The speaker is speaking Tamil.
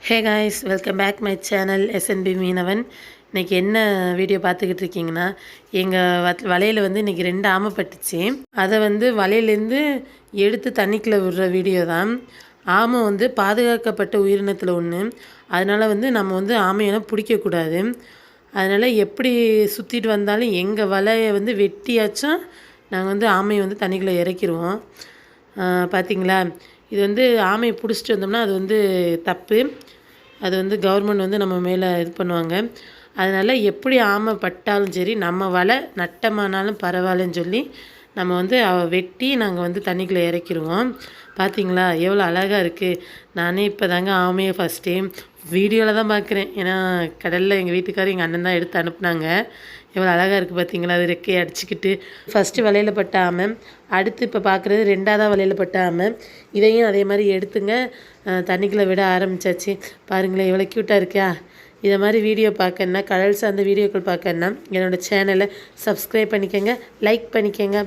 Hey guys, welcome back my channel SNP மீனவன். இன்றைக்கி என்ன வீடியோ பார்த்துக்கிட்டு இருக்கீங்கன்னா, எங்கள் வலையில் வந்து இன்றைக்கி 2 ஆமை பட்டுச்சு. அதை வந்து வலையிலேருந்து எடுத்து தண்ணிக்குள்ளே விடுற வீடியோ தான். ஆமை வந்து பாதுகாக்கப்பட்ட உயிரினத்தில் ஒன்று. அதனால் வந்து நம்ம வந்து ஆமையெல்லாம் பிடிக்கக்கூடாது. அதனால் எப்படி சுற்றிட்டு வந்தாலும் எங்கள் வலையை வந்து வெட்டியாச்சும் நாங்கள் வந்து ஆமையை வந்து தண்ணிக்குள்ளே இறக்கிடுவோம். பார்த்திங்களா, இது வந்து ஆமையை பிடிச்சிட்டு வந்தோம்னா அது வந்து தப்பு. அது வந்து கவர்மெண்ட் வந்து நம்ம மேலே இது பண்ணுவாங்க. அதனால் எப்படி ஆமை பட்டாலும் சரி, நம்ம வலை நட்டமானாலும் பரவாயில்லன்னு சொல்லி நம்ம வந்து வெட்டி நாங்கள் வந்து தண்ணிக்குள்ளே இறக்கிடுவோம். பார்த்திங்களா எவ்வளோ அழகாக இருக்குது. நானே இப்போ தாங்க ஆமையை ஃபஸ்ட் டைம் வீடியோவில் தான் பார்க்குறேன். ஏன்னா கடலில் எங்கள் வீட்டுக்காரர் எங்கள் அண்ணன் தான் எடுத்து அனுப்புனாங்க. எவ்வளோ அழகாக இருக்குது பார்த்திங்களா, அது ரெக்கையை அடிச்சுக்கிட்டு. ஃபஸ்ட்டு வலையில் பட்ட ஆமை, அடுத்து இப்போ பார்க்குறது 2ஆவதாக வலையில் பட்ட ஆமை. இதையும் அதே மாதிரி எடுத்துங்க தண்ணிக்குள்ளே விட ஆரம்பித்தாச்சு. பாருங்களேன் எவ்வளோ க்யூட்டாக இருக்கா. இதை மாதிரி வீடியோ பார்க்கணுன்னா, கடல் சார்ந்த வீடியோக்கள் பார்க்கணுன்னா என்னோடய சேனலை சப்ஸ்கிரைப் பண்ணிக்கோங்க, லைக் பண்ணிக்கோங்க.